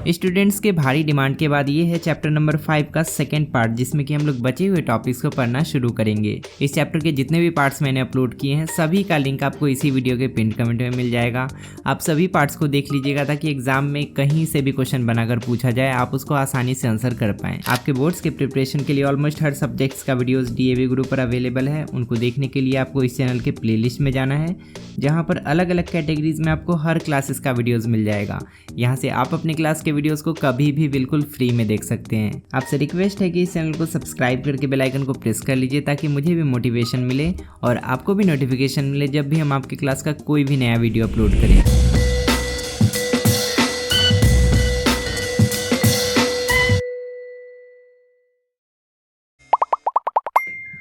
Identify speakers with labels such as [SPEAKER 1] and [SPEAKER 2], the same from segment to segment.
[SPEAKER 1] Students के भारी demand के बाद ये है चैप्टर नंबर 5 का सेकंड पार्ट, जिसमें कि हम लोग बचे हुए टॉपिक्स को पढ़ना शुरू करेंगे। इस चैप्टर के जितने भी पार्ट्स मैंने अपलोड किए हैं सभी का लिंक आपको इसी वीडियो के पिन कमेंट में मिल जाएगा। आप सभी पार्ट्स को देख लीजिएगा ताकि एग्जाम में कहीं से भी क्वेश्चन बनाकर पूछा जाए आप उसको आसानी से आंसर कर पाएँ। आपके बोर्ड्स के प्रिपरेशन के लिए ऑलमोस्ट हर सब्जेक्ट्स का वीडियोज DAV ग्रुप पर अवेलेबल है। उनको देखने के लिए आपको इस चैनल के प्लेलिस्ट में जाना है, जहाँ पर अलग अलग कैटेगरीज में आपको हर क्लासेस का वीडियोज मिल जाएगा। यहाँ से आप अपने क्लास के वीडियोस को कभी भी बिल्कुल फ्री में देख सकते हैं। आपसे रिक्वेस्ट है कि इस चैनल को सब्सक्राइब करके बेल आइकन को प्रेस कर लीजिए ताकि मुझे भी मोटिवेशन मिले और आपको भी नोटिफिकेशन मिले जब भी हम आपकी क्लास का कोई भी नया वीडियो अपलोड करें।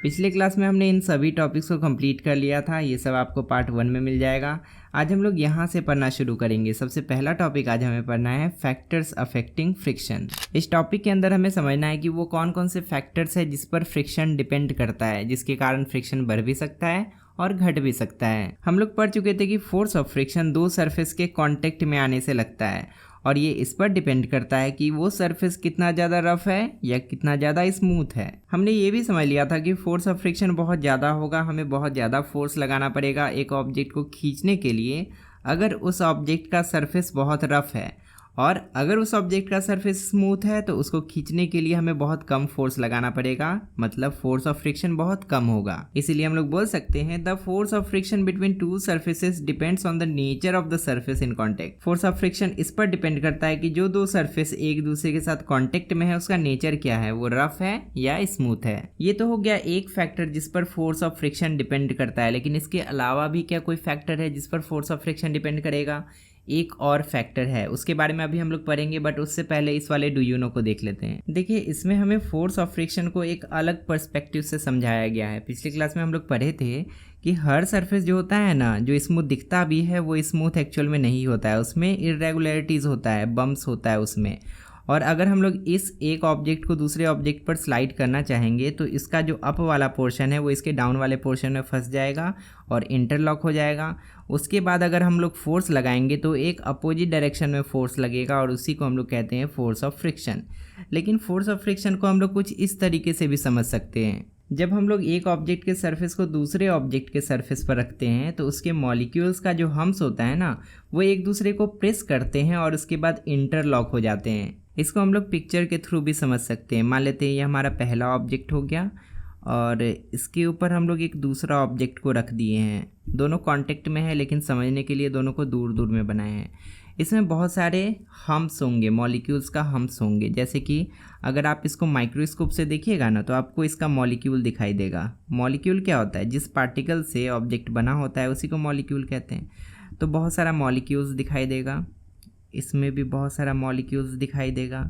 [SPEAKER 1] पिछले क्लास में हमने इन सभी टॉपिक्स को कंप्लीट कर लिया था, ये सब आपको पार्ट 1 में मिल जाएगा। आज हम लोग यहाँ से पढ़ना शुरू करेंगे। सबसे पहला टॉपिक आज हमें पढ़ना है फैक्टर्स अफेक्टिंग फ्रिक्शन। इस टॉपिक के अंदर हमें समझना है कि वो कौन कौन से फैक्टर्स है जिस पर फ्रिक्शन डिपेंड करता है, जिसके कारण फ्रिक्शन बढ़ भी सकता है और घट भी सकता है। हम लोग पढ़ चुके थे कि फोर्स ऑफ फ्रिक्शन दो सरफेस के कांटेक्ट में आने से लगता है और ये इस पर डिपेंड करता है कि वो सरफेस कितना ज़्यादा रफ है या कितना ज़्यादा स्मूथ है। हमने ये भी समझ लिया था कि फोर्स ऑफ फ्रिक्शन बहुत ज़्यादा होगा, हमें बहुत ज़्यादा फोर्स लगाना पड़ेगा एक ऑब्जेक्ट को खींचने के लिए अगर उस ऑब्जेक्ट का सरफेस बहुत रफ है, और अगर उस ऑब्जेक्ट का सरफेस स्मूथ है तो उसको खींचने के लिए हमें बहुत कम फोर्स लगाना पड़ेगा, मतलब फोर्स ऑफ फ्रिक्शन बहुत कम होगा। इसीलिए हम लोग बोल सकते हैं the force of friction between two surfaces depends on the nature of the surface in contact. Force of friction इस पर डिपेंड करता है कि जो दो सरफेस एक दूसरे के साथ कॉन्टेक्ट में है उसका नेचर क्या है, वो रफ है या स्मूथ है। ये तो हो गया एक फैक्टर जिस पर फोर्स ऑफ फ्रिक्शन डिपेंड करता है, लेकिन इसके अलावा भी क्या कोई फैक्टर है जिस पर फोर्स ऑफ फ्रिक्शन डिपेंड करेगा? एक और फैक्टर है, उसके बारे में अभी हम लोग पढ़ेंगे, बट उससे पहले इस वाले डू यू नो को देख लेते हैं। देखिए, इसमें हमें फोर्स ऑफ फ्रिक्शन को एक अलग पर्सपेक्टिव से समझाया गया है। पिछली क्लास में हम लोग पढ़े थे कि हर सरफेस जो होता है ना, जो स्मूथ दिखता भी है वो स्मूथ एक्चुअल में नहीं होता है, उसमें इरेगुलरिटीज़ होता है, बम्प्स होता है उसमें। और अगर हम लोग इस एक ऑब्जेक्ट को दूसरे ऑब्जेक्ट पर स्लाइड करना चाहेंगे तो इसका जो अप वाला पोर्शन है वो इसके डाउन वाले पोर्शन में फंस जाएगा और इंटरलॉक हो जाएगा। उसके बाद अगर हम लोग फोर्स लगाएंगे तो एक अपोजिट डायरेक्शन में फोर्स लगेगा और उसी को हम लोग कहते हैं फोर्स ऑफ फ्रिक्शन। लेकिन फोर्स ऑफ फ्रिक्शन को हम लोग कुछ इस तरीके से भी समझ सकते हैं। जब हम लोग एक ऑब्जेक्ट के सरफेस को दूसरे ऑब्जेक्ट के सरफेस पर रखते हैं तो उसके मॉलिक्यूल्स का जो हम्स होता है ना, वो एक दूसरे को प्रेस करते हैं और उसके बाद इंटरलॉक हो जाते हैं। इसको हम लोग पिक्चर के थ्रू भी समझ सकते हैं। मान लेते हैं ये हमारा पहला ऑब्जेक्ट हो गया और इसके ऊपर हम लोग एक दूसरा ऑब्जेक्ट को रख दिए हैं। दोनों कांटेक्ट में है लेकिन समझने के लिए दोनों को दूर दूर में बनाए हैं। इसमें बहुत सारे हम्स होंगे, मॉलिक्यूल्स का हम्स होंगे। जैसे कि अगर आप इसको माइक्रोस्कोप से देखिएगा ना तो आपको इसका मॉलिक्यूल दिखाई देगा। मॉलिक्यूल क्या होता है? जिस पार्टिकल से ऑब्जेक्ट बना होता है उसी को मॉलिक्यूल कहते हैं। तो बहुत सारा मॉलिक्यूल्स दिखाई देगा, इसमें भी बहुत सारा मॉलिक्यूल्स दिखाई देगा।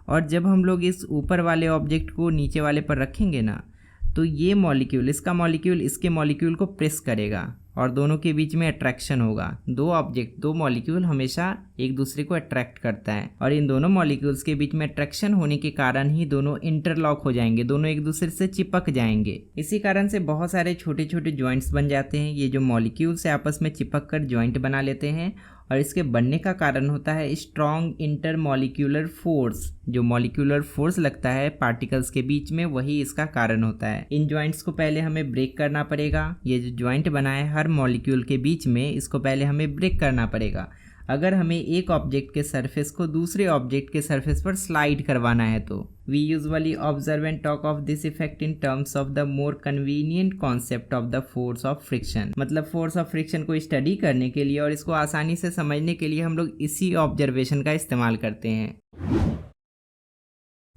[SPEAKER 1] और जब हम लोग इस ऊपर वाले ऑब्जेक्ट को नीचे वाले पर रखेंगे ना तो ये मॉलिक्यूल, इसका मॉलिक्यूल इसके मॉलिक्यूल को प्रेस करेगा और दोनों के बीच में अट्रैक्शन होगा। दो मॉलिक्यूल हमेशा एक दूसरे को अट्रैक्ट करता है और इन दोनों मॉलिक्यूल्स के बीच में अट्रैक्शन होने के कारण ही दोनों इंटरलॉक हो जाएंगे, दोनों एक दूसरे से चिपक जाएंगे। इसी कारण से बहुत सारे छोटे छोटे जॉइंट्स बन जाते हैं। ये जो मॉलिक्यूल्स है आपस में चिपक कर जॉइंट बना लेते हैं और इसके बनने का कारण होता है स्ट्रॉन्ग इंटरमॉलिक्यूलर फोर्स। जो मॉलिक्यूलर फोर्स लगता है पार्टिकल्स के बीच में, वही इसका कारण होता है। इन जॉइंट्स को पहले हमें ब्रेक करना पड़ेगा। ये जो जॉइंट बना है हर मॉलिक्यूल के बीच में, इसको पहले हमें ब्रेक करना पड़ेगा अगर हमें एक ऑब्जेक्ट के सरफेस को दूसरे ऑब्जेक्ट के सरफेस पर स्लाइड करवाना है। तो we usually observe and talk of this effect in terms of the more convenient concept of the force of friction. मतलब फोर्स ऑफ फ्रिक्शन को स्टडी करने के लिए और इसको आसानी से समझने के लिए हम लोग इसी ऑब्जर्वेशन का इस्तेमाल करते हैं।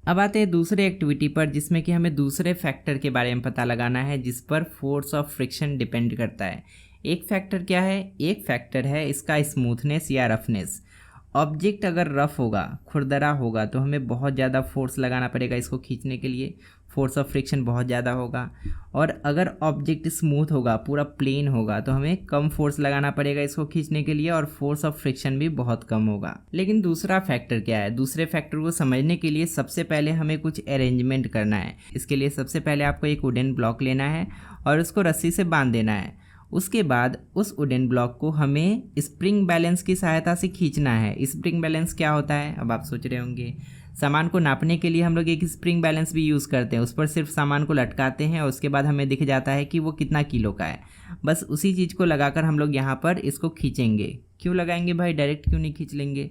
[SPEAKER 1] अब आते हैं दूसरे एक्टिविटी पर, जिसमें कि हमें दूसरे फैक्टर के बारे में पता लगाना है जिस पर फोर्स ऑफ फ्रिक्शन डिपेंड करता है। एक फैक्टर क्या है? एक फैक्टर है इसका स्मूथनेस या रफनेस। ऑब्जेक्ट अगर रफ होगा, खुरदरा होगा, तो हमें बहुत ज़्यादा फोर्स लगाना पड़ेगा इसको खींचने के लिए, फोर्स ऑफ फ्रिक्शन बहुत ज़्यादा होगा। और अगर ऑब्जेक्ट स्मूथ होगा, पूरा प्लेन होगा, तो हमें कम फोर्स लगाना पड़ेगा इसको खींचने के लिए और फोर्स ऑफ फ्रिक्शन भी बहुत कम होगा। लेकिन दूसरा फैक्टर क्या है? दूसरे फैक्टर को समझने के लिए सबसे पहले हमें कुछ अरेंजमेंट करना है। इसके लिए सबसे पहले आपको एक वुडन ब्लॉक लेना है और उसको रस्सी से बांध देना है। उसके बाद उस वुडन ब्लॉक को हमें स्प्रिंग बैलेंस की सहायता से खींचना है। स्प्रिंग बैलेंस क्या होता है, अब आप सोच रहे होंगे। सामान को नापने के लिए हम लोग एक स्प्रिंग बैलेंस भी यूज़ करते हैं। उस पर सिर्फ सामान को लटकाते हैं और उसके बाद हमें दिख जाता है कि वो कितना किलो का है। बस उसी चीज़ को लगाकर हम लोग यहाँ पर इसको खींचेंगे। क्यों लगाएंगे भाई, डायरेक्ट क्यों नहीं खींच लेंगे?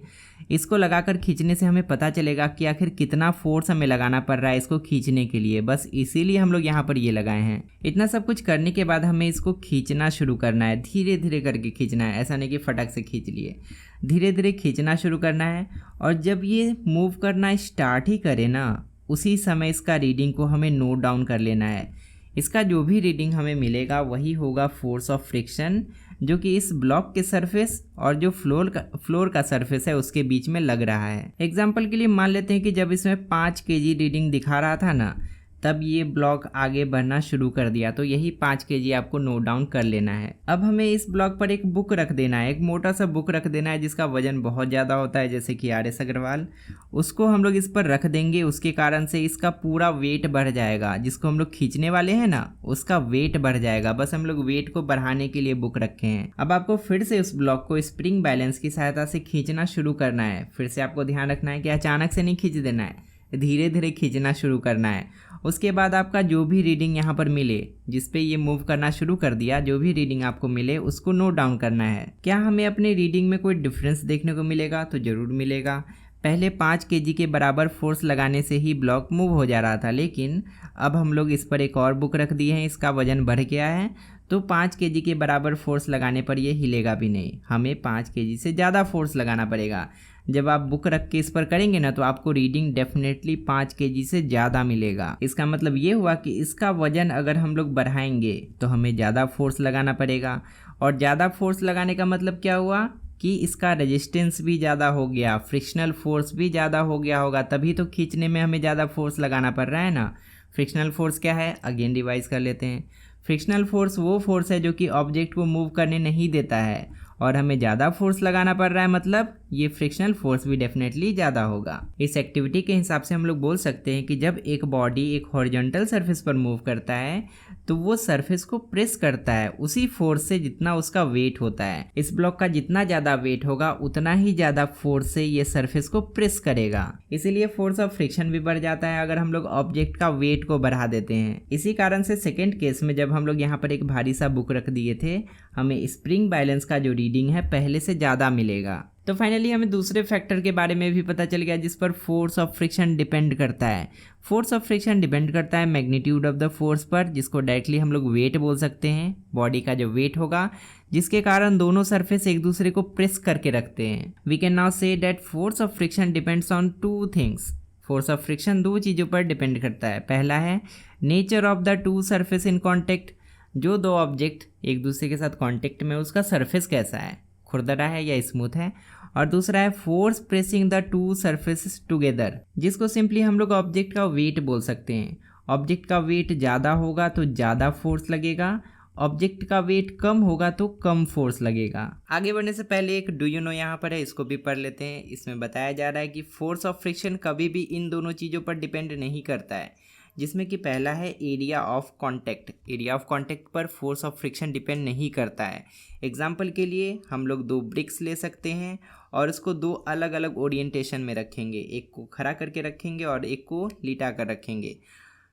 [SPEAKER 1] इसको लगाकर खींचने से हमें पता चलेगा कि आखिर कितना फोर्स हमें लगाना पड़ रहा है इसको खींचने के लिए। बस इसीलिए हम लोग यहाँ पर ये लगाए हैं। इतना सब कुछ करने के बाद हमें इसको खींचना शुरू करना है। धीरे धीरे करके खींचना है, ऐसा नहीं कि फटक से खींच लिए। धीरे धीरे खींचना शुरू करना है और जब ये मूव करना स्टार्ट ही करे ना, उसी समय इसका रीडिंग को हमें नोट डाउन कर लेना है। इसका जो भी रीडिंग हमें मिलेगा वही होगा फोर्स ऑफ फ्रिक्शन, जो कि इस ब्लॉक के सरफेस और जो फ्लोर का सरफेस है उसके बीच में लग रहा है। एग्जाम्पल के लिए मान लेते हैं कि जब इसमें 5 kg रीडिंग दिखा रहा था ना, तब ये ब्लॉक आगे बढ़ना शुरू कर दिया। तो यही 5 kg आपको नोट डाउन कर लेना है। अब हमें इस ब्लॉक पर एक बुक रख देना है, एक मोटा सा बुक रख देना है जिसका वजन बहुत ज़्यादा होता है, जैसे कि RS अग्रवाल। उसको हम लोग इस पर रख देंगे, उसके कारण से इसका पूरा वेट बढ़ जाएगा। जिसको हम लोग खींचने वाले हैं ना, उसका वेट बढ़ जाएगा। बस हम लोग वेट को बढ़ाने के लिए बुक रखे हैं। अब आपको फिर से उस ब्लॉक को स्प्रिंग बैलेंस की सहायता से खींचना शुरू करना है। फिर से आपको ध्यान रखना है कि अचानक से नहीं खींच देना है, धीरे धीरे खींचना शुरू करना है। उसके बाद आपका जो भी रीडिंग यहाँ पर मिले, जिस पे ये मूव करना शुरू कर दिया, जो भी रीडिंग आपको मिले उसको नोट डाउन करना है। क्या हमें अपने रीडिंग में कोई डिफरेंस देखने को मिलेगा? तो ज़रूर मिलेगा। पहले 5 kg के बराबर फोर्स लगाने से ही ब्लॉक मूव हो जा रहा था, लेकिन अब हम लोग इस पर एक और बुक रख दिए हैं, इसका वजन बढ़ गया है। तो 5 kg के बराबर फोर्स लगाने पर ये हिलेगा भी नहीं, हमें 5 kg से ज़्यादा फोर्स लगाना पड़ेगा। जब आप बुक रख के इस पर करेंगे ना, तो आपको रीडिंग डेफिनेटली 5 kg से ज़्यादा मिलेगा। इसका मतलब ये हुआ कि इसका वजन अगर हम लोग बढ़ाएंगे तो हमें ज़्यादा फोर्स लगाना पड़ेगा। और ज़्यादा फोर्स लगाने का मतलब क्या हुआ कि इसका रेजिस्टेंस भी ज़्यादा हो गया, फ्रिक्शनल फोर्स भी ज़्यादा हो गया होगा, तभी तो खींचने में हमें ज़्यादा फोर्स लगाना पड़ रहा है ना। फ्रिक्शनल फोर्स क्या है, अगेन रिवाइज कर लेते हैं। फ्रिक्शनल फोर्स वो फोर्स है जो कि ऑब्जेक्ट को मूव करने नहीं देता है, और हमें ज़्यादा फोर्स लगाना पड़ रहा है, मतलब ये फ्रिक्शनल फोर्स भी डेफिनेटली ज़्यादा होगा। इस एक्टिविटी के हिसाब से हम लोग बोल सकते हैं कि जब एक बॉडी एक हॉरिजॉन्टल सरफेस पर मूव करता है तो वो सरफेस को प्रेस करता है उसी फोर्स से जितना उसका वेट होता है। इस ब्लॉक का जितना ज़्यादा वेट होगा उतना ही ज़्यादा फोर्स से ये सरफेस को प्रेस करेगा। इसीलिए फोर्स ऑफ फ्रिक्शन भी बढ़ जाता है अगर हम लोग ऑब्जेक्ट का वेट को बढ़ा देते हैं। इसी कारण से सेकेंड केस में जब हम लोग यहाँ पर एक भारी सा बुक रख दिए थे, हमें स्प्रिंग बैलेंस का जो रीडिंग है पहले से ज़्यादा मिलेगा। तो फाइनली हमें दूसरे फैक्टर के बारे में भी पता चल गया जिस पर फोर्स ऑफ फ्रिक्शन डिपेंड करता है। फोर्स ऑफ फ्रिक्शन डिपेंड करता है मैग्नीट्यूड ऑफ द फोर्स पर, जिसको डायरेक्टली हम लोग वेट बोल सकते हैं। बॉडी का जो वेट होगा जिसके कारण दोनों सरफेस एक दूसरे को प्रेस करके रखते हैं। We can now say that force of friction depends on 2 things. Force of friction 2 चीज़ों पर डिपेंड करता है। पहला है nature of the 2 surface in contact, जो 2 ऑब्जेक्ट एक दूसरे के साथ कॉन्टेक्ट में उसका सरफेस कैसा है, खुरदरा है या स्मूथ है। और दूसरा है force pressing the 2 surfaces together, जिसको सिंपली हम लोग ऑब्जेक्ट का वेट बोल सकते हैं। ऑब्जेक्ट का वेट ज़्यादा होगा तो ज़्यादा फोर्स लगेगा, ऑब्जेक्ट का वेट कम होगा तो कम फोर्स लगेगा। आगे बढ़ने से पहले एक डू यू नो यहाँ पर है, इसको भी पढ़ लेते हैं। इसमें बताया जा रहा है कि फोर्स ऑफ फ्रिक्शन कभी भी इन दोनों चीज़ों पर डिपेंड नहीं करता है, जिसमें कि पहला है area of contact. Area of contact पर फोर्स ऑफ फ्रिक्शन डिपेंड नहीं करता है। एग्जाम्पल के लिए हम लोग 2 ब्रिक्स ले सकते हैं और उसको 2 अलग अलग ओरिएंटेशन में रखेंगे, एक को खड़ा करके रखेंगे और एक को लिटा कर रखेंगे।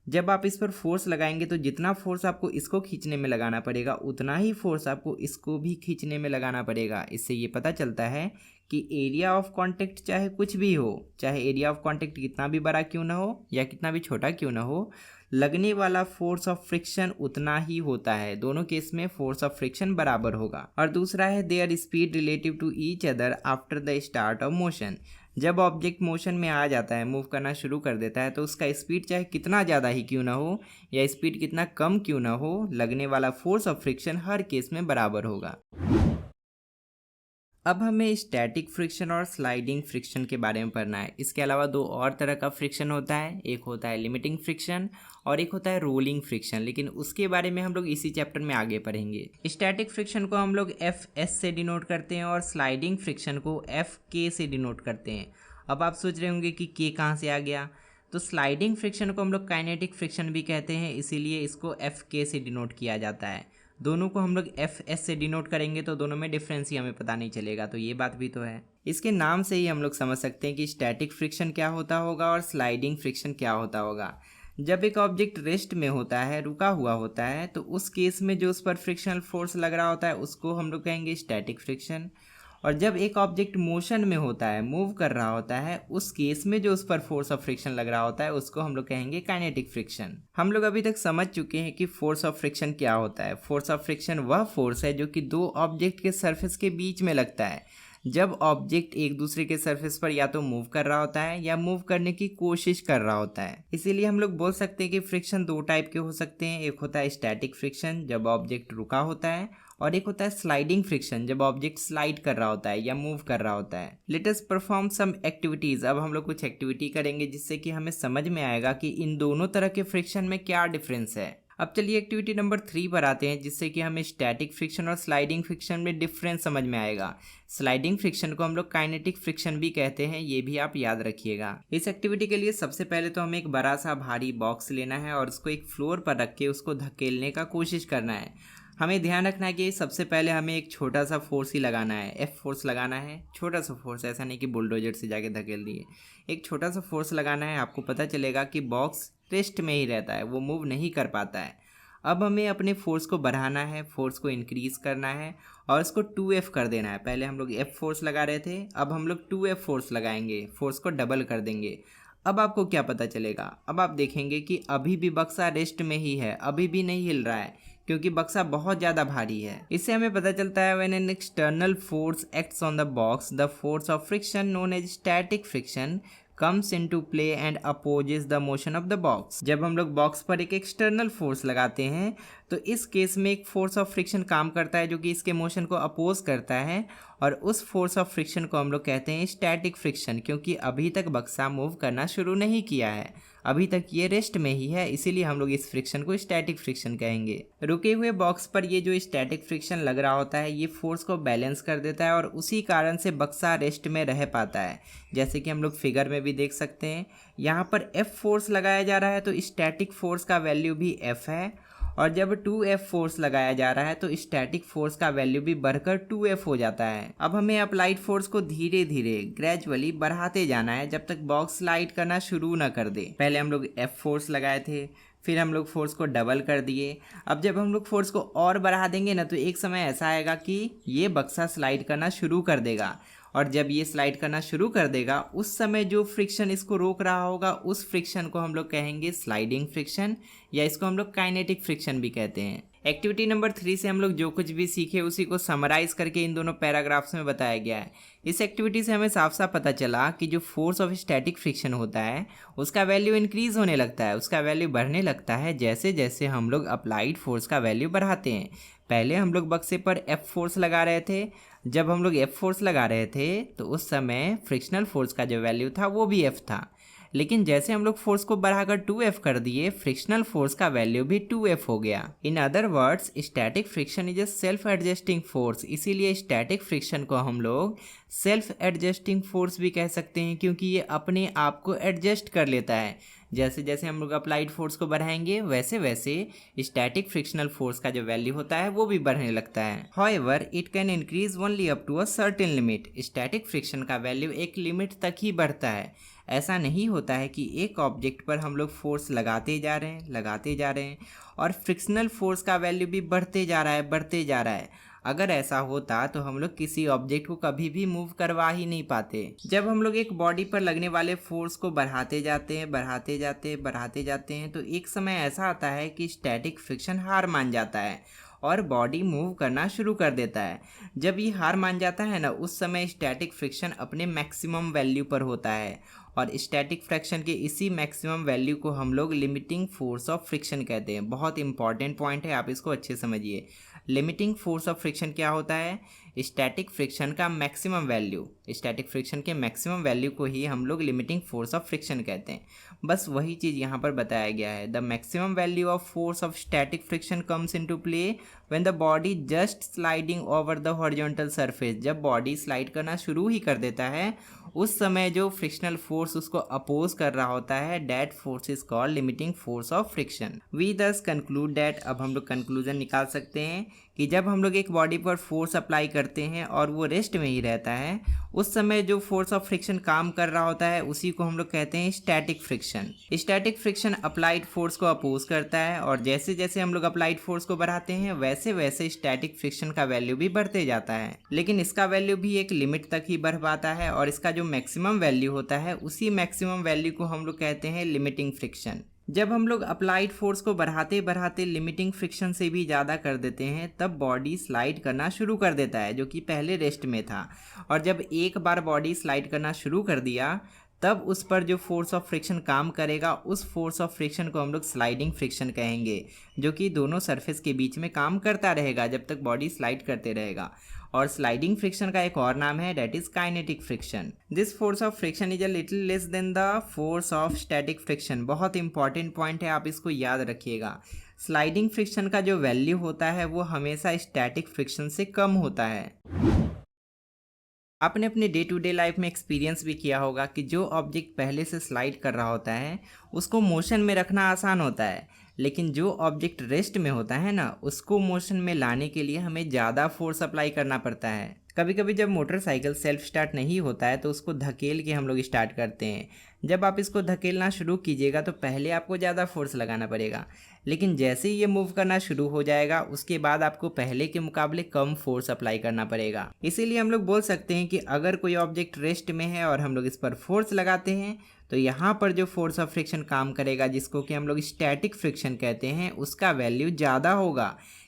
[SPEAKER 1] जब आप इस पर फोर्स लगाएंगे तो जितना फोर्स आपको इसको खींचने में लगाना पड़ेगा उतना ही फोर्स आपको इसको भी खींचने में लगाना पड़ेगा। इससे ये पता चलता है कि एरिया ऑफ कांटेक्ट चाहे कुछ भी हो, चाहे एरिया ऑफ कांटेक्ट कितना भी बड़ा क्यों ना हो या कितना भी छोटा क्यों ना हो, लगने वाला फोर्स ऑफ फ्रिक्शन उतना ही होता है। दोनों केस में फोर्स ऑफ फ्रिक्शन बराबर होगा। और दूसरा है their speed relative to each other after the start of motion. जब ऑब्जेक्ट मोशन में आ जाता है, मूव करना शुरू कर देता है, तो उसका स्पीड चाहे कितना ज़्यादा ही क्यों ना हो या स्पीड कितना कम क्यों ना हो, लगने वाला force of friction her case में बराबर होगा। अब हमें स्टैटिक फ्रिक्शन और स्लाइडिंग फ्रिक्शन के बारे में पढ़ना है। इसके अलावा 2 और तरह का फ्रिक्शन होता है, एक होता है लिमिटिंग फ्रिक्शन और एक होता है रोलिंग फ्रिक्शन, लेकिन उसके बारे में हम लोग इसी चैप्टर में आगे पढ़ेंगे। स्टैटिक फ्रिक्शन को हम लोग Fs से डिनोट करते हैं और स्लाइडिंग फ्रिक्शन को Fk से डिनोट करते हैं। अब आप सोच रहे होंगे कि K कहाँ से आ गया, तो स्लाइडिंग फ्रिक्शन को हम लोग काइनेटिक फ्रिक्शन भी कहते हैं, इसीलिए इसको Fk से डिनोट किया जाता है। दोनों को हम लोग एफ एस से डिनोट करेंगे तो दोनों में डिफरेंस ही हमें पता नहीं चलेगा, तो ये बात भी तो है। इसके नाम से ही हम लोग समझ सकते हैं कि स्टैटिक फ्रिक्शन क्या होता होगा और स्लाइडिंग फ्रिक्शन क्या होता होगा। जब एक ऑब्जेक्ट रेस्ट में होता है, रुका हुआ होता है, तो उस केस में जो उस पर फ्रिक्शनल फोर्स लग रहा होता है उसको हम लोग कहेंगे स्टैटिक फ्रिक्शन। और जब एक ऑब्जेक्ट मोशन में होता है, मूव कर रहा होता है, उस केस में जो उस पर फोर्स ऑफ फ्रिक्शन लग रहा होता है उसको हम लोग कहेंगे काइनेटिक फ्रिक्शन। हम लोग अभी तक समझ चुके हैं कि फोर्स ऑफ फ्रिक्शन क्या होता है। फोर्स ऑफ फ्रिक्शन वह फोर्स है जो कि दो ऑब्जेक्ट के सरफेस के बीच में लगता है जब ऑब्जेक्ट एक दूसरे के सरफेस पर या तो मूव कर रहा होता है या मूव करने की कोशिश कर रहा होता है। इसीलिए हम लोग बोल सकते हैं कि फ्रिक्शन दो टाइप के हो सकते हैं। एक होता है स्टैटिक फ्रिक्शन जब ऑब्जेक्ट रुका होता है, और एक होता है स्लाइडिंग फ्रिक्शन जब ऑब्जेक्ट स्लाइड कर रहा होता है या मूव कर रहा होता है। Let us perform some activities. अब हम लोग कुछ एक्टिविटी करेंगे जिससे कि हमें समझ में आएगा कि इन दोनों तरह के फ्रिक्शन में क्या डिफरेंस है। अब चलिए एक्टिविटी नंबर 3 पर आते हैं, जिससे कि हमें स्टैटिक फ्रिक्शन और स्लाइडिंग फ्रिक्शन में डिफरेंस समझ में आएगा। स्लाइडिंग फ्रिक्शन को हम लोग काइनेटिक फ्रिक्शन भी कहते हैं, ये भी आप याद रखिएगा। इस एक्टिविटी के लिए सबसे पहले तो हमें एक बड़ा सा भारी बॉक्स लेना है और उसको एक फ्लोर पर रख के उसको धकेलने का कोशिश करना है। हमें ध्यान रखना है कि सबसे पहले हमें एक छोटा सा फोर्स ही लगाना है, एफ फोर्स लगाना है। छोटा सा फोर्स, ऐसा नहीं कि बुलडोजर से जाके धकेल दिए। एक छोटा सा फोर्स लगाना है। आपको पता चलेगा कि बॉक्स रेस्ट में ही रहता है, वो मूव नहीं कर पाता है। अब हमें अपने फोर्स को बढ़ाना है, फोर्स को इंक्रीज करना है और इसको 2F कर देना है। पहले हम लोग F फोर्स लगा रहे थे, अब हम लोग 2F फोर्स लगाएंगे, फोर्स को डबल कर देंगे। अब आपको क्या पता चलेगा, अब आप देखेंगे कि अभी भी बक्सा रेस्ट में ही है, अभी भी नहीं हिल रहा है क्योंकि बक्सा बहुत ज़्यादा भारी है। इससे हमें पता चलता है when an external force acts on the box the force of friction known as static friction comes into play and opposes the motion of the box। जब हम लोग बॉक्स पर एक एक्सटर्नल फोर्स लगाते हैं तो इस केस में एक फोर्स ऑफ फ्रिक्शन काम करता है जो कि इसके मोशन को अपोज करता है, और उस फोर्स ऑफ फ्रिक्शन को हम लोग कहते हैं स्टैटिक फ्रिक्शन, क्योंकि अभी तक बक्सा मूव करना शुरू नहीं किया है, अभी तक ये रेस्ट में ही है, इसीलिए हम लोग इस फ्रिक्शन को स्टैटिक फ्रिक्शन कहेंगे। रुके हुए बॉक्स पर ये जो स्टैटिक फ्रिक्शन लग रहा होता है ये फोर्स को बैलेंस कर देता है और उसी कारण से बक्सा रेस्ट में रह पाता है। जैसे कि हम लोग फिगर में भी देख सकते हैं, यहाँ पर F फोर्स लगाया जा रहा है तो स्टैटिक फोर्स का वैल्यू भी F है, और जब 2F फोर्स लगाया जा रहा है तो स्टैटिक फोर्स का वैल्यू भी बढ़कर 2F हो जाता है। अब हमें अप्लाइड फोर्स को धीरे धीरे ग्रेजुअली बढ़ाते जाना है जब तक बॉक्स स्लाइड करना शुरू ना कर दे। पहले हम लोग F फोर्स लगाए थे, फिर हम लोग फोर्स को डबल कर दिए। अब जब हम लोग फोर्स को और बढ़ा देंगे ना तो एक समय ऐसा आएगा कि ये बक्सा स्लाइड करना शुरू कर देगा, और जब ये स्लाइड करना शुरू कर देगा उस समय जो फ्रिक्शन इसको रोक रहा होगा उस फ्रिक्शन को हम लोग कहेंगे स्लाइडिंग फ्रिक्शन, या इसको हम लोग काइनेटिक फ्रिक्शन भी कहते हैं। एक्टिविटी नंबर 3 से हम लोग जो कुछ भी सीखे उसी को समराइज करके इन दोनों पैराग्राफ्स में बताया गया है। इस एक्टिविटी से हमें साफ साफ पता चला कि जो फोर्स ऑफ स्टैटिक फ्रिक्शन होता है उसका वैल्यू इंक्रीज होने लगता है, उसका वैल्यू बढ़ने लगता है जैसे जैसे हम लोग अप्लाइड फोर्स का वैल्यू बढ़ाते हैं। पहले हम लोग बक्से पर F फोर्स लगा रहे थे, जब हम लोग F फोर्स लगा रहे थे तो उस समय फ्रिक्शनल फोर्स का जो वैल्यू था वो भी F था, लेकिन जैसे हम लोग फोर्स को बढ़ाकर 2F कर दिए फ्रिक्शनल फोर्स का वैल्यू भी 2F हो गया। In other words static friction is a self adjusting force, इसीलिए स्टैटिक फ्रिक्शन को हम लोग सेल्फ एडजस्टिंग फोर्स भी कह सकते हैं, क्योंकि ये अपने आप को एडजस्ट कर लेता है। जैसे जैसे हम लोग अप्लाइड फोर्स को बढ़ाएंगे वैसे वैसे स्टैटिक फ्रिक्शनल फोर्स का जो वैल्यू होता है वो भी बढ़ने लगता है। However it can increase only up to a certain limit, static friction का वैल्यू एक लिमिट तक ही बढ़ता है। ऐसा नहीं होता है कि एक ऑब्जेक्ट पर हम लोग फोर्स लगाते जा रहे हैं और फ्रिक्शनल फोर्स का वैल्यू भी बढ़ते जा रहा है। अगर ऐसा होता तो हम लोग किसी ऑब्जेक्ट को कभी भी मूव करवा ही नहीं पाते। जब हम लोग एक बॉडी पर लगने वाले फोर्स को बढ़ाते जाते हैं तो एक समय ऐसा आता है कि स्टैटिक फ्रिक्शन हार मान जाता है और बॉडी मूव करना शुरू कर देता है। जब ये हार मान जाता है ना उस समय स्टैटिक फ्रिक्शन अपने मैक्सिमम वैल्यू पर होता है, और स्टैटिक फ्रिक्शन के इसी मैक्सिमम वैल्यू को हम लोग लिमिटिंग फोर्स ऑफ फ्रिक्शन कहते हैं। बहुत इंपॉर्टेंट पॉइंट है, आप इसको अच्छे समझिए। लिमिटिंग फोर्स ऑफ फ्रिक्शन क्या होता है? स्टैटिक फ्रिक्शन का मैक्सिमम वैल्यू, स्टैटिक फ्रिक्शन के मैक्सिमम वैल्यू को ही हम लोग लिमिटिंग फोर्स ऑफ फ्रिक्शन कहते हैं। बस वही चीज़ यहाँ पर बताया गया है। The maximum value of force of static friction comes into play when the body just sliding over the horizontal surface, जब बॉडी स्लाइड करना शुरू ही कर देता है उस समय जो फ्रिक्शनल फोर्स उसको अपोज कर रहा होता है, that force is called limiting force of friction. We thus conclude that, अब हम लोग कंक्लूजन निकाल सकते हैं कि जब हम लोग एक बॉडी पर फोर्स अप्लाई करते हैं और वो रेस्ट में ही रहता है, उस समय जो फोर्स ऑफ फ्रिक्शन काम कर रहा होता है उसी को हम लोग कहते हैं static friction. Static friction applied force को अपोज करता है और जैसे जैसे हम लोग अप्लाइड फोर्स को बढ़ाते हैं वैसे वैसे स्टैटिक फ्रिक्शन का वैल्यू भी बढ़ते जाता है, लेकिन इसका वैल्यू भी एक लिमिट तक ही बढ़ पाता है और इसका जो मैक्सिमम वैल्यू होता है उसी मैक्सिमम वैल्यू को हम लोग कहते हैं लिमिटिंग फ्रिक्शन। जब हम लोग अप्लाइड फोर्स को बढ़ाते बढ़ाते लिमिटिंग फ्रिक्शन से भी ज़्यादा कर देते हैं तब बॉडी स्लाइड करना शुरू कर देता है, जो कि पहले रेस्ट में था। और जब एक बार बॉडी स्लाइड करना शुरू कर दिया तब उस पर जो फोर्स ऑफ फ्रिक्शन काम करेगा उस फोर्स ऑफ फ्रिक्शन को हम लोग स्लाइडिंग फ्रिक्शन कहेंगे, जो कि दोनों सरफेस के बीच में काम करता रहेगा जब तक बॉडी स्लाइड करते रहेगा। और स्लाइडिंग फ्रिक्शन का एक और नाम है, that is kinetic friction. This force of friction is a little less than the force of static friction. बहुत इंपॉर्टेंट पॉइंट है, आप इसको याद रखिएगा। स्लाइडिंग फ्रिक्शन का जो वैल्यू होता है वो हमेशा स्टैटिक फ्रिक्शन से कम होता है। आपने अपने डे टू डे लाइफ में एक्सपीरियंस भी किया होगा कि जो ऑब्जेक्ट पहले से स्लाइड कर रहा होता है उसको मोशन में रखना आसान होता है, लेकिन जो ऑब्जेक्ट रेस्ट में होता है ना उसको मोशन में लाने के लिए हमें ज़्यादा फोर्स अप्लाई करना पड़ता है। कभी कभी जब मोटरसाइकिल सेल्फ स्टार्ट नहीं होता है तो उसको धकेल के हम लोग स्टार्ट करते हैं। जब आप इसको धकेलना शुरू कीजिएगा तो पहले आपको ज़्यादा फोर्स लगाना पड़ेगा, लेकिन जैसे ही ये मूव करना शुरू हो जाएगा उसके बाद आपको पहले के मुकाबले कम फोर्स अप्लाई करना पड़ेगा। इसीलिए हम लोग बोल सकते हैं कि अगर कोई ऑब्जेक्ट रेस्ट में है और हम लोग इस पर फोर्स लगाते हैं तो यहाँ पर जो फोर्स ऑफ फ्रिक्शन काम करेगा, जिसको कि हम लोग स्टैटिक फ्रिक्शन कहते हैं, उसका वैल्यू ज़्यादा होगा,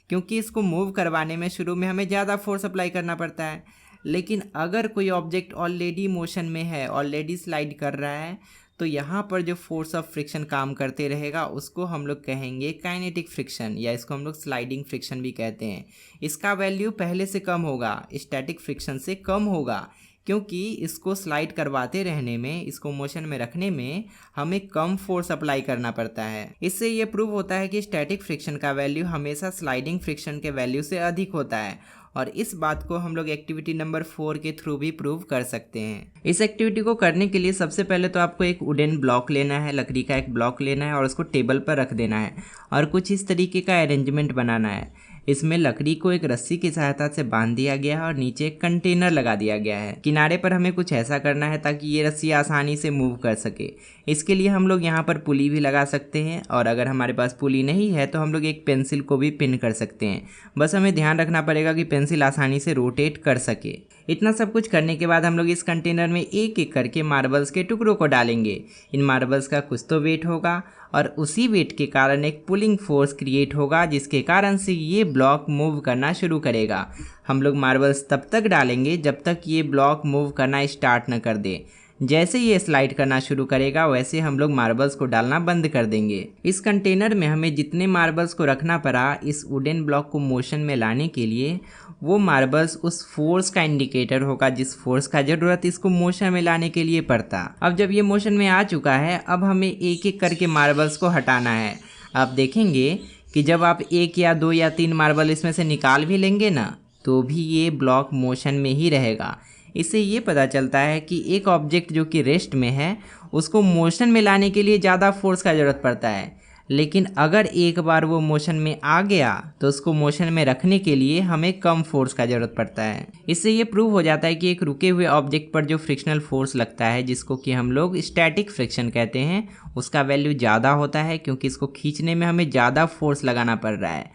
[SPEAKER 1] क्योंकि इसको मूव करवाने में शुरू में हमें ज़्यादा फोर्स अप्लाई करना पड़ता है। लेकिन अगर कोई ऑब्जेक्ट ऑलरेडी मोशन में है, ऑलरेडी स्लाइड कर रहा है, तो यहाँ पर जो फोर्स ऑफ फ्रिक्शन काम करते रहेगा उसको हम लोग कहेंगे काइनेटिक फ्रिक्शन, या इसको हम लोग स्लाइडिंग फ्रिक्शन भी कहते हैं। इसका वैल्यू पहले से कम होगा, स्टैटिक फ्रिक्शन से कम होगा, क्योंकि इसको स्लाइड करवाते रहने में, इसको मोशन में रखने में हमें कम फोर्स अप्लाई करना पड़ता है। इससे ये प्रूव होता है कि स्टैटिक फ्रिक्शन का वैल्यू हमेशा स्लाइडिंग फ्रिक्शन के वैल्यू से अधिक होता है, और इस बात को हम लोग एक्टिविटी नंबर 4 के थ्रू भी प्रूव कर सकते हैं। इस एक्टिविटी को करने के लिए सबसे पहले तो आपको एक वुडन ब्लॉक लेना है, लकड़ी का एक ब्लॉक लेना है और उसको टेबल पर रख देना है और कुछ इस तरीके का अरेंजमेंट बनाना है। इसमें लकड़ी को एक रस्सी की सहायता से बांध दिया गया है और नीचे एक कंटेनर लगा दिया गया है। किनारे पर हमें कुछ ऐसा करना है ताकि ये रस्सी आसानी से मूव कर सके। इसके लिए हम लोग यहाँ पर पुली भी लगा सकते हैं, और अगर हमारे पास पुली नहीं है तो हम लोग एक पेंसिल को भी पिन कर सकते हैं। बस हमें ध्यान रखना पड़ेगा कि पेंसिल आसानी से रोटेट कर सके। इतना सब कुछ करने के बाद हम लोग इस कंटेनर में एक एक करके मार्बल्स के टुकड़ों को डालेंगे। इन मार्बल्स का कुछ तो वेट होगा और उसी वेट के कारण एक पुलिंग फोर्स क्रिएट होगा, जिसके कारण से ये ब्लॉक मूव करना शुरू करेगा। हम लोग मार्बल्स तब तक डालेंगे जब तक ये ब्लॉक मूव करना स्टार्ट न कर दे। जैसे ये स्लाइड करना शुरू करेगा वैसे हम लोग मार्बल्स को डालना बंद कर देंगे। इस कंटेनर में हमें जितने मार्बल्स को रखना पड़ा इस वुडन ब्लॉक को मोशन में लाने के लिए, वो मार्बल्स उस फोर्स का इंडिकेटर होगा जिस फोर्स का जरूरत इसको मोशन में लाने के लिए पड़ता। अब जब ये मोशन में आ चुका है, अब हमें एक एक करके मार्बल्स को हटाना है। आप देखेंगे कि जब आप 1 या 2 या 3 मार्बल इसमें से निकाल भी लेंगे ना, तो भी ये ब्लॉक मोशन में ही रहेगा। इससे ये पता चलता है कि एक ऑब्जेक्ट जो कि रेस्ट में है उसको मोशन में लाने के लिए ज़्यादा फोर्स का ज़रूरत पड़ता है, लेकिन अगर एक बार वो मोशन में आ गया तो उसको मोशन में रखने के लिए हमें कम फोर्स का ज़रूरत पड़ता है। इससे ये प्रूव हो जाता है कि एक रुके हुए ऑब्जेक्ट पर जो फ्रिक्शनल फोर्स लगता है, जिसको कि हम लोग स्टैटिक फ्रिक्शन कहते हैं, उसका वैल्यू ज़्यादा होता है, क्योंकि इसको खींचने में हमें ज़्यादा फोर्स लगाना पड़ रहा है।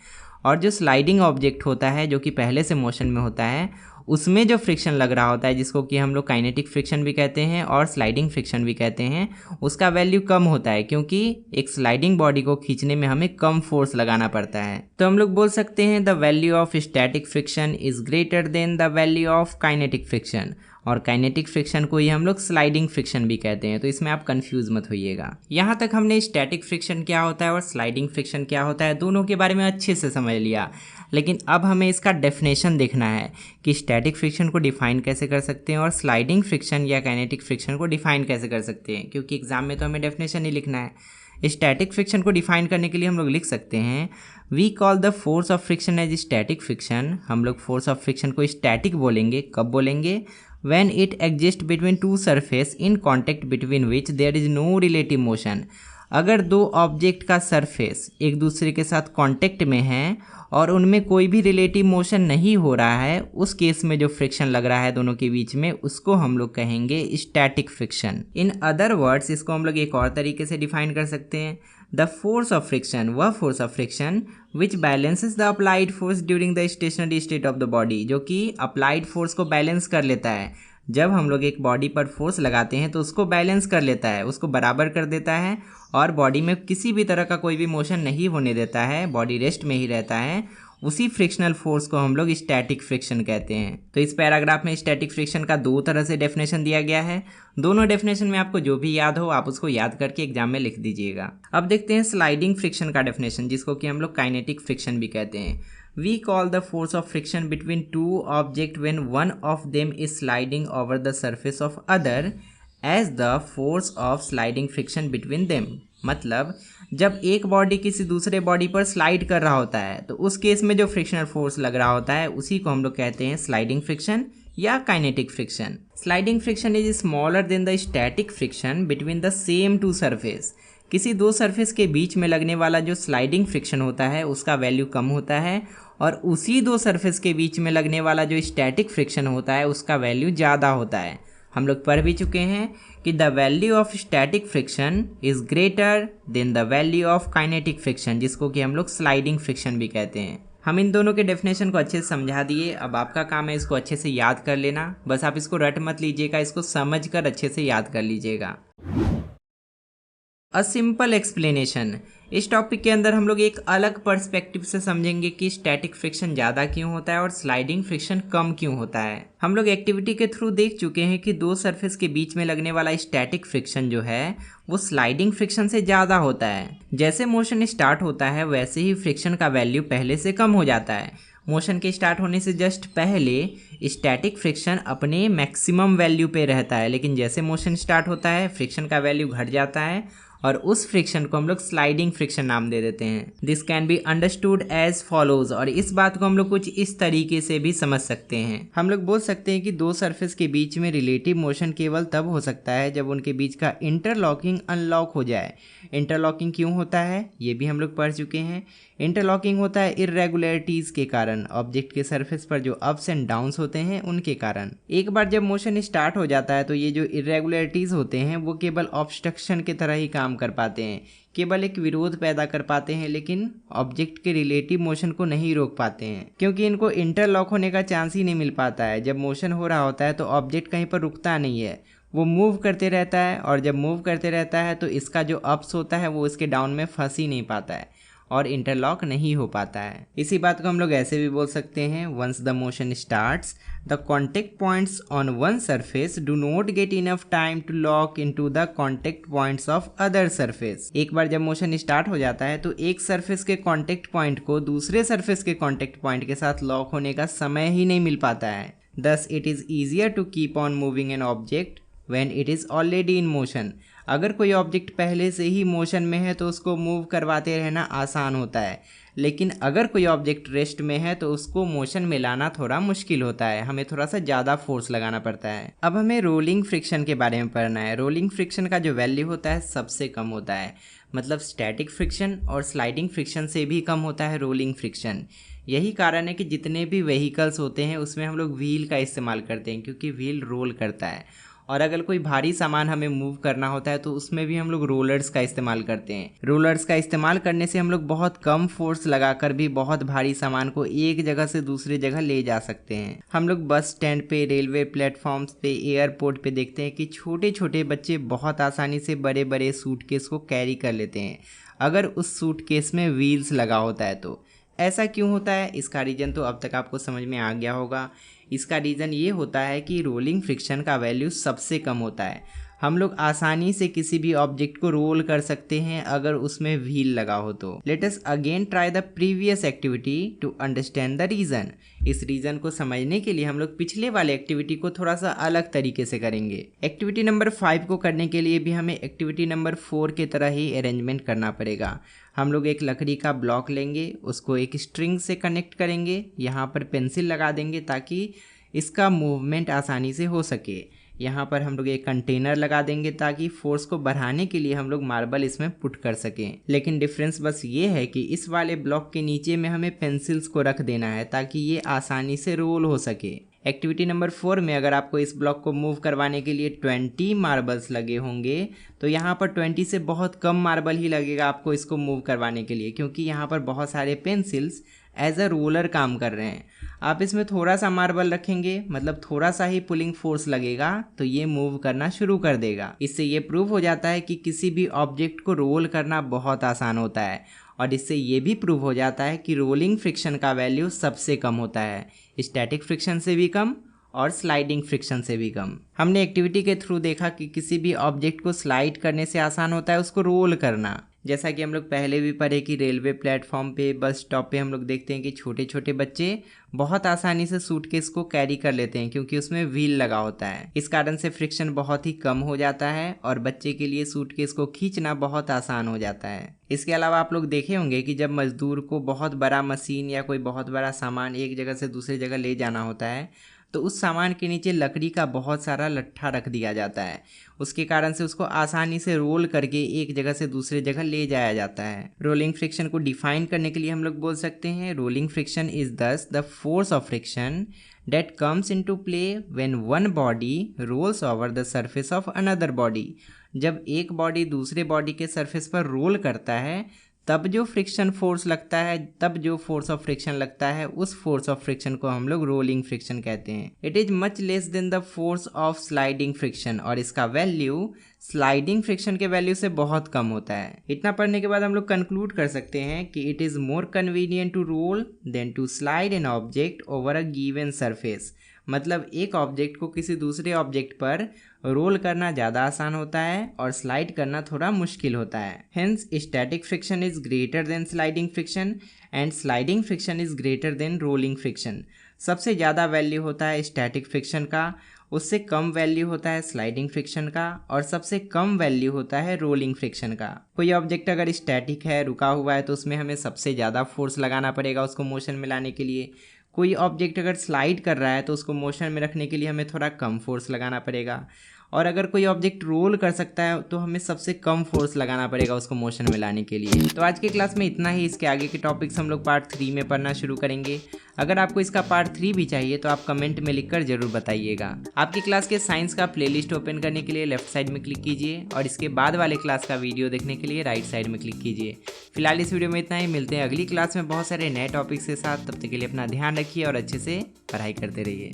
[SPEAKER 1] और जो स्लाइडिंग ऑब्जेक्ट होता है, जो कि पहले से मोशन में होता है, उसमें जो फ्रिक्शन लग रहा होता है, जिसको कि हम लोग काइनेटिक फ्रिक्शन भी कहते हैं और स्लाइडिंग फ्रिक्शन भी कहते हैं, उसका वैल्यू कम होता है, क्योंकि एक स्लाइडिंग बॉडी को खींचने में हमें कम फोर्स लगाना पड़ता है। तो हम लोग बोल सकते हैं the value of static friction is greater than the value of kinetic friction, और काइनेटिक फ्रिक्शन को ही हम लोग स्लाइडिंग फ्रिक्शन भी कहते हैं। तो इसमें आप कंफ्यूज मत होइएगा। यहाँ तक हमने स्टैटिक फ्रिक्शन क्या होता है और स्लाइडिंग फ्रिक्शन क्या होता है दोनों के बारे में अच्छे से समझ लिया, लेकिन अब हमें इसका डेफिनेशन देखना है कि स्टैटिक फ्रिक्शन को डिफाइन कैसे कर सकते हैं और स्लाइडिंग फ्रिक्शन या काइनेटिक फ्रिक्शन को डिफाइन कैसे कर सकते हैं, क्योंकि एग्जाम में तो हमें डेफिनेशन ही लिखना है। स्टैटिक फ्रिक्शन को डिफाइन करने के लिए हम लोग लिख सकते हैं we call the force of friction as static friction. हम लोग फोर्स ऑफ फ्रिक्शन को स्टैटिक बोलेंगे, कब बोलेंगे? When it exist between two surface in contact between which there is no relative motion. अगर दो ऑब्जेक्ट का सरफेस एक दूसरे के साथ कांटेक्ट में है और उनमें कोई भी रिलेटिव मोशन नहीं हो रहा है, उस केस में जो फ्रिक्शन लग रहा है दोनों के बीच में, उसको हम लोग कहेंगे static friction. In other words इसको हम लोग एक और तरीके से डिफाइन कर सकते हैं, द फोर्स ऑफ फ्रिक्शन, वह force of friction which balances the applied force during the stationery state of the body, जो कि अप्लाइड फोर्स को बैलेंस कर लेता है। जब हम लोग एक बॉडी पर फोर्स लगाते हैं तो उसको बैलेंस कर लेता है, उसको बराबर कर देता है और बॉडी में किसी भी तरह का कोई भी मोशन नहीं होने देता है, बॉडी रेस्ट में ही रहता है। उसी फ्रिक्शनल फोर्स को हम लोग स्टैटिक फ्रिक्शन कहते हैं। तो इस पैराग्राफ में स्टैटिक फ्रिक्शन का दो तरह से डेफिनेशन दिया गया है। दोनों डेफिनेशन में आपको जो भी याद हो आप उसको याद करके एग्जाम में लिख दीजिएगा। अब देखते हैं स्लाइडिंग फ्रिक्शन का डेफिनेशन, जिसको कि हम लोग काइनेटिक फ्रिक्शन भी कहते हैं। We call the force of friction between two objects when one of them is sliding over the surface of other as the force of sliding friction between them। मतलब जब एक बॉडी किसी दूसरे body पर slide कर रहा होता है तो उस केस में जो फ्रिक्शनल फोर्स लग रहा होता है उसी को हम लोग कहते हैं स्लाइडिंग फ्रिक्शन या kinetic friction. Sliding friction is smaller than the static friction between the same two surface. किसी दो सरफेस के बीच में लगने वाला जो स्लाइडिंग फ्रिक्शन होता है उसका वैल्यू कम होता है और उसी दो सरफेस के बीच में लगने वाला जो स्टैटिक फ्रिक्शन होता है उसका वैल्यू ज़्यादा होता है। हम लोग पढ़ भी चुके हैं कि the value of static friction is greater than the value of kinetic friction, जिसको कि हम लोग स्लाइडिंग फ्रिक्शन भी कहते हैं। हम इन दोनों के डेफिनेशन को अच्छे से समझा दिए। अब आपका काम है इसको अच्छे से याद कर लेना। बस आप इसको रट मत लीजिएगा, इसको समझ कर अच्छे से याद कर लीजिएगा। अ सिंपल एक्सप्लेनेशन, इस टॉपिक के अंदर हम लोग एक अलग पर्सपेक्टिव से समझेंगे कि स्टैटिक फ्रिक्शन ज़्यादा क्यों होता है और स्लाइडिंग फ्रिक्शन कम क्यों होता है। हम लोग एक्टिविटी के थ्रू देख चुके हैं कि दो सरफेस के बीच में लगने वाला स्टैटिक फ्रिक्शन जो है वो स्लाइडिंग फ्रिक्शन से ज़्यादा होता है। जैसे मोशन स्टार्ट होता है वैसे ही फ्रिक्शन का वैल्यू पहले से कम हो जाता है। मोशन के स्टार्ट होने से जस्ट पहले स्टैटिक फ्रिक्शन अपने मैक्सिमम वैल्यू पे रहता है, लेकिन जैसे मोशन स्टार्ट होता है फ्रिक्शन का वैल्यू घट जाता है और उस फ्रिक्शन को हम लोग स्लाइडिंग फ्रिक्शन नाम दे देते हैं। This can be understood as follows, और इस बात को हम लोग कुछ इस तरीके से भी समझ सकते हैं। हम लोग बोल सकते हैं कि दो सरफेस के बीच में रिलेटिव मोशन केवल तब हो सकता है जब उनके बीच का इंटरलॉकिंग अनलॉक हो जाए। इंटरलॉकिंग क्यों होता है ये भी हम लोग पढ़ चुके हैं। इंटरलॉकिंग होता है इरेगुलरिटीज़ के कारण, ऑब्जेक्ट के सरफेस पर जो अप्स एंड डाउन्स होते हैं उनके कारण। एक बार जब मोशन स्टार्ट हो जाता है तो ये जो इरेगुलरिटीज़ होते हैं वो केवल ऑब्स्ट्रक्शन की तरह ही काम कर पाते हैं, केवल एक विरोध पैदा कर पाते हैं, लेकिन ऑब्जेक्ट के रिलेटिव मोशन को नहीं रोक पाते हैं, क्योंकि इनको इंटरलॉक होने का चांस ही नहीं मिल पाता है। जब मोशन हो रहा होता है तो ऑब्जेक्ट कहीं पर रुकता नहीं है, वो मूव करते रहता है, और जब मूव करते रहता है तो इसका जो अप्स होता है वो इसके डाउन में फंस ही नहीं पाता है और इंटरलॉक नहीं हो पाता है। इसी बात को हम लोग ऐसे भी बोल सकते हैं, once the motion starts the contact points on one surface do not get enough time to lock into the contact points of other surface. एक बार जब मोशन स्टार्ट हो जाता है तो एक सरफेस के कॉन्टेक्ट पॉइंट को दूसरे सरफेस के कॉन्टेक्ट पॉइंट के साथ लॉक होने का समय ही नहीं मिल पाता है। Thus it is easier to keep on moving an object when it is already in motion. अगर कोई ऑब्जेक्ट पहले से ही मोशन में है तो उसको मूव करवाते रहना आसान होता है, लेकिन अगर कोई ऑब्जेक्ट रेस्ट में है तो उसको मोशन में लाना थोड़ा मुश्किल होता है, हमें थोड़ा सा ज़्यादा फोर्स लगाना पड़ता है। अब हमें रोलिंग फ्रिक्शन के बारे में पढ़ना है। रोलिंग फ्रिक्शन का जो वैल्यू होता है सबसे कम होता है, मतलब स्टैटिक फ्रिक्शन और स्लाइडिंग फ्रिक्शन से भी कम होता है रोलिंग फ्रिक्शन। यही कारण है कि जितने भी व्हीकल्स होते हैं उसमें हम लोग व्हील का इस्तेमाल करते हैं, क्योंकि व्हील रोल करता है। और अगर कोई भारी सामान हमें मूव करना होता है तो उसमें भी हम लोग रोलर्स का इस्तेमाल करते हैं। रोलर्स का इस्तेमाल करने से हम लोग बहुत कम फोर्स लगाकर भी बहुत भारी सामान को एक जगह से दूसरी जगह ले जा सकते हैं। हम लोग बस स्टैंड पे, रेलवे प्लेटफॉर्म्स पे, एयरपोर्ट पे देखते हैं कि छोटे छोटे बच्चे बहुत आसानी से बड़े बड़े सूटकेस को कैरी कर लेते हैं, अगर उस सूटकेस में व्हील्स लगा होता है तो। ऐसा क्यों होता है इसका रीज़न तो अब तक आपको समझ में आ गया होगा। इसका रीज़न ये होता है कि रोलिंग फ्रिक्शन का वैल्यू सबसे कम होता है। हम लोग आसानी से किसी भी ऑब्जेक्ट को रोल कर सकते हैं अगर उसमें व्हील लगा हो तो। Let us again try the previous activity to understand the reason. इस रीजन को समझने के लिए हम लोग पिछले वाले एक्टिविटी को थोड़ा सा अलग तरीके से करेंगे। एक्टिविटी नंबर 5 को करने के लिए भी हमें एक्टिविटी नंबर 4 की तरह ही अरेंजमेंट करना पड़ेगा। हम लोग एक लकड़ी का ब्लॉक लेंगे, उसको एक स्ट्रिंग से कनेक्ट करेंगे, यहाँ पर पेंसिल लगा देंगे ताकि इसका मूवमेंट आसानी से हो सके। यहाँ पर हम लोग एक कंटेनर लगा देंगे ताकि फोर्स को बढ़ाने के लिए हम लोग मार्बल इसमें पुट कर सकें। लेकिन डिफरेंस बस ये है कि इस वाले ब्लॉक के नीचे में हमें पेंसिल्स को रख देना है ताकि ये आसानी से रोल हो सके। एक्टिविटी नंबर 4 में अगर आपको इस ब्लॉक को मूव करवाने के लिए 20 मार्बल्स लगे होंगे तो यहाँ पर 20 से बहुत कम मार्बल ही लगेगा आपको इसको मूव करवाने के लिए, क्योंकि यहाँ पर बहुत सारे पेंसिल्स एज अ रोलर काम कर रहे हैं। आप इसमें थोड़ा सा मार्बल रखेंगे, मतलब थोड़ा सा ही पुलिंग फोर्स लगेगा तो ये मूव करना शुरू कर देगा। इससे ये प्रूव हो जाता है कि किसी भी ऑब्जेक्ट को रोल करना बहुत आसान होता है, और इससे ये भी प्रूव हो जाता है कि रोलिंग फ्रिक्शन का वैल्यू सबसे कम होता है, स्टैटिक फ्रिक्शन से भी कम और स्लाइडिंग फ्रिक्शन से भी कम। हमने एक्टिविटी के थ्रू देखा कि किसी भी ऑब्जेक्ट को स्लाइड करने से आसान होता है उसको रोल करना। जैसा कि हम लोग पहले भी पढ़े कि रेलवे प्लेटफॉर्म पे, बस स्टॉप पे हम लोग देखते हैं कि छोटे छोटे बच्चे बहुत आसानी से सूटकेस को कैरी कर लेते हैं क्योंकि उसमें व्हील लगा होता है। इस कारण से फ्रिक्शन बहुत ही कम हो जाता है और बच्चे के लिए सूटकेस को खींचना बहुत आसान हो जाता है। इसके अलावा आप लोग देखे होंगे कि जब मजदूर को बहुत बड़ा मशीन या कोई बहुत बड़ा सामान एक जगह से दूसरी जगह ले जाना होता है तो उस सामान के नीचे लकड़ी का बहुत सारा लट्ठा रख दिया जाता है। उसके कारण से उसको आसानी से रोल करके एक जगह से दूसरी जगह ले जाया जाता है। रोलिंग फ्रिक्शन को डिफाइन करने के लिए हम लोग बोल सकते हैं रोलिंग फ्रिक्शन इज दस the force of friction that comes into play when one body rolls over the surface of another body। जब एक बॉडी दूसरे बॉडी के सरफेस पर रोल करता है तब जो फ्रिक्शन फोर्स लगता है, तब जो फोर्स ऑफ फ्रिक्शन लगता है, उस फोर्स ऑफ फ्रिक्शन को हम लोग रोलिंग फ्रिक्शन कहते हैं। It is much less than the force of sliding friction, और इसका वैल्यू स्लाइडिंग फ्रिक्शन के वैल्यू से बहुत कम होता है। इतना पढ़ने के बाद हम लोग कंक्लूड कर सकते हैं कि it is more convenient to roll than to slide an object over a given surface. मतलब एक ऑब्जेक्ट को किसी दूसरे ऑब्जेक्ट पर रोल करना ज़्यादा आसान होता है और स्लाइड करना थोड़ा मुश्किल होता है। Hence static friction is greater than sliding friction and sliding friction is greater than rolling friction. सबसे ज़्यादा वैल्यू होता है स्टैटिक फ्रिक्शन का, उससे कम वैल्यू होता है स्लाइडिंग फ्रिक्शन का, और सबसे कम वैल्यू होता है रोलिंग फ्रिक्शन का। कोई ऑब्जेक्ट अगर स्टैटिक है, रुका हुआ है, तो उसमें हमें सबसे ज़्यादा फोर्स लगाना पड़ेगा उसको मोशन में लाने के लिए। कोई ऑब्जेक्ट अगर स्लाइड कर रहा है तो उसको मोशन में रखने के लिए हमें थोड़ा कम फोर्स लगाना पड़ेगा, और अगर कोई ऑब्जेक्ट रोल कर सकता है तो हमें सबसे कम फोर्स लगाना पड़ेगा उसको मोशन में लाने के लिए। तो आज के क्लास में इतना ही। इसके आगे के टॉपिक्स हम लोग पार्ट 3 में पढ़ना शुरू करेंगे। अगर आपको इसका पार्ट 3 भी चाहिए तो आप कमेंट में लिखकर जरूर बताइएगा। आपकी क्लास के साइंस का प्लेलिस्ट ओपन करने के लिए लेफ्ट साइड में क्लिक कीजिए और इसके बाद वाले क्लास का वीडियो देखने के लिए राइट साइड में क्लिक कीजिए। फिलहाल इस वीडियो में इतना ही। मिलते हैं अगली क्लास में बहुत सारे नए टॉपिक्स के साथ। तब तक के लिए अपना ध्यान रखिए और अच्छे से पढ़ाई करते रहिए।